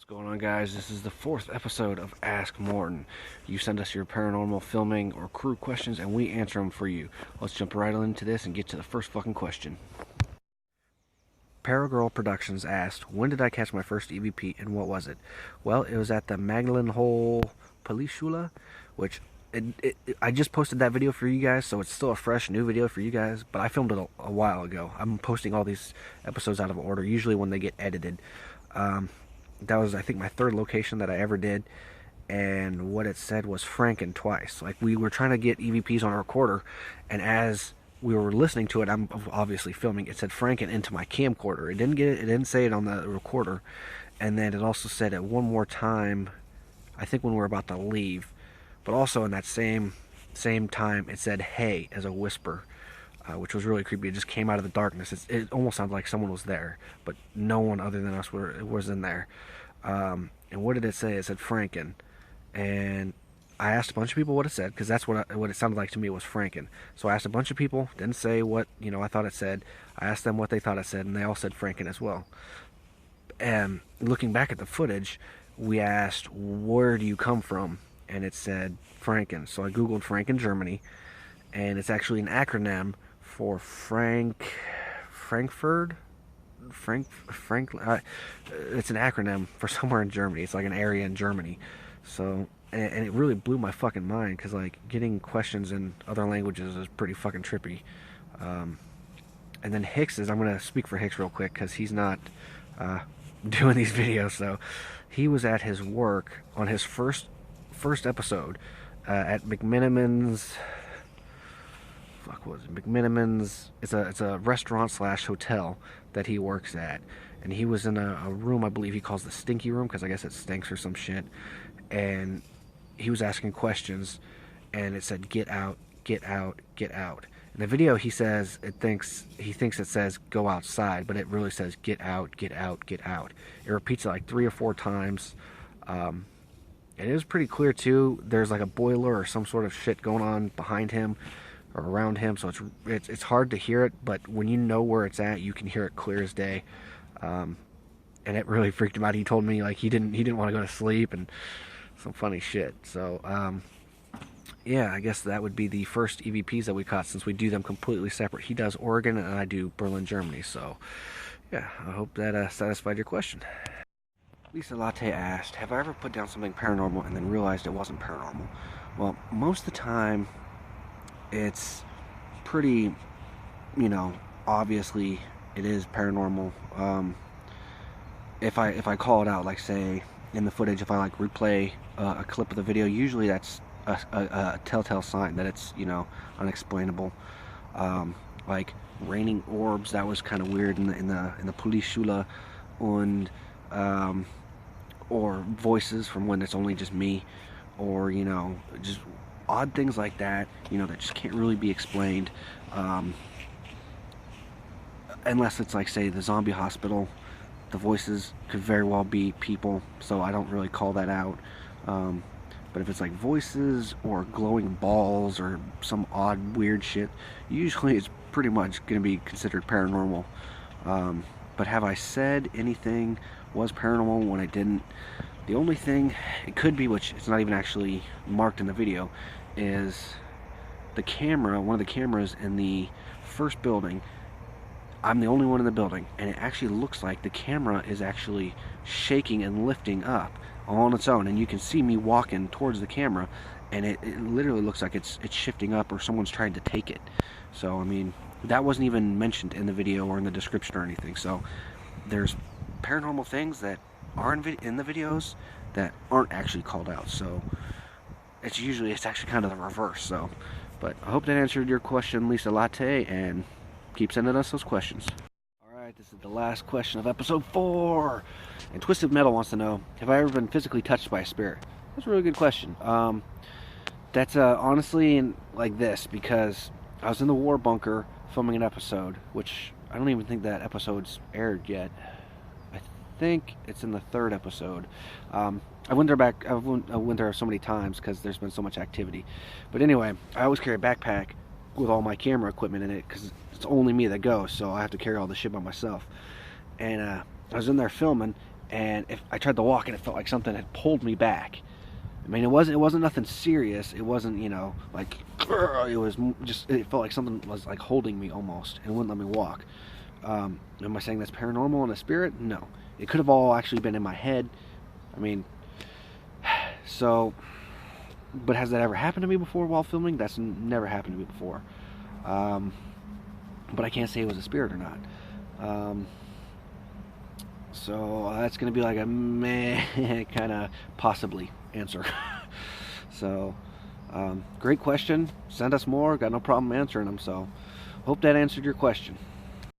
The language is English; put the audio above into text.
What's going on, guys? This is the 4th episode of Ask Morton. You send us your paranormal filming or crew questions and we answer them for you. Let's jump right into this and get to the first fucking question. Paragirl Productions asked, when did I catch my first EVP and what was it? Well, it was at the Magdalene Hole Película, which I just posted that video for you guys, so it's still a fresh new video for you guys, but I filmed it a while ago. I'm posting all these episodes out of order, usually when they get edited. That was, I think, my 3rd location that I ever did, and what it said was Franken twice. Like, we were trying to get EVPs on a recorder, and as we were listening to it, I'm obviously filming, it said Franken into my camcorder. It didn't say it on the recorder, and then it also said it one more time, I think when we were about to leave, but also in that same time, it said hey as a whisper. Which was really creepy. It just came out of the darkness. It almost sounded like someone was there, but no one other than us was in there. And what did it say? It said Franken. And I asked a bunch of people what it said, because that's what it sounded like to me was Franken. So I asked a bunch of people, didn't say what I thought it said. I asked them what they thought it said, and they all said Franken as well. And looking back at the footage, we asked, where do you come from? And it said Franken. So I googled Franken, Germany, and it's actually an acronym for Frankfurt. It's an acronym for somewhere in Germany. It's like an area in Germany. So, and it really blew my fucking mind, because like getting questions in other languages is pretty fucking trippy. And then I'm gonna speak for Hicks real quick, because he's not doing these videos. So he was at his work on his first episode at McMiniman's. McMiniman's. It's a restaurant / hotel that he works at, and he was in a room, I believe he calls the stinky room, because I guess it stinks or some shit. And he was asking questions, and it said get out, get out, get out. In the video, he thinks it says go outside, but it really says get out, get out, get out. It repeats it like 3 or 4 times. And it was pretty clear too. There's like a boiler or some sort of shit going on behind him or around him, so it's hard to hear it, but when you know where it's at, you can hear it clear as day. And it really freaked him out. He told me like he didn't want to go to sleep and some funny shit. So yeah, I guess that would be the first EVPs that we caught, since we do them completely separate. He does Oregon and I do Berlin, Germany. So yeah, I hope that satisfied your question. Lisa Latte asked, have I ever put down something paranormal and then realized it wasn't paranormal? Well, most of the time it's pretty, obviously it is paranormal. If I call it out, like say in the footage, if I like replay a clip of the video, usually that's a telltale sign that it's unexplainable. Like raining orbs, that was kind of weird in the Película, and or voices from when it's only just me, or just odd things like that, that just can't really be explained, unless it's like, say, the zombie hospital. The voices could very well be people, so I don't really call that out. But if it's like voices or glowing balls or some odd weird shit, usually it's pretty much going to be considered paranormal. But have I said anything was paranormal when I didn't? The only thing it could be, which it's not even actually marked in the video, is the camera, one of the cameras in the first building. I'm the only one in the building, and it actually looks like the camera is actually shaking and lifting up all on its own, and you can see me walking towards the camera, and it literally looks like it's shifting up, or someone's trying to take it. So I mean, that wasn't even mentioned in the video or in the description or anything. So there's paranormal things that are in the videos that aren't actually called out. So it's actually kind of the reverse. So, but I hope that answered your question, Lisa Latte, and keep sending us those questions. Alright, this is the last question of episode 4. And Twisted Metal wants to know, have I ever been physically touched by a spirit? That's a really good question. That's honestly like this, because I was in the war bunker filming an episode, which I don't even think that episode's aired yet. I think it's in the 3rd episode. I went there so many times because there's been so much activity. But anyway, I always carry a backpack with all my camera equipment in it, because it's only me that goes, so I have to carry all the shit by myself. And I was in there filming, and if I tried to walk and it felt like something had pulled me back. I mean, it wasn't nothing serious. It wasn't, you know, like, it was just, it felt like something was like holding me almost and wouldn't let me walk. Am I saying that's paranormal and a spirit? No. It could have all actually been in my head. I mean, so, but has that ever happened to me before while filming? That's never happened to me before. But I can't say it was a spirit or not. So that's going to be like a meh kind of possibly answer. So, great question. Send us more. Got no problem answering them. So, hope that answered your question.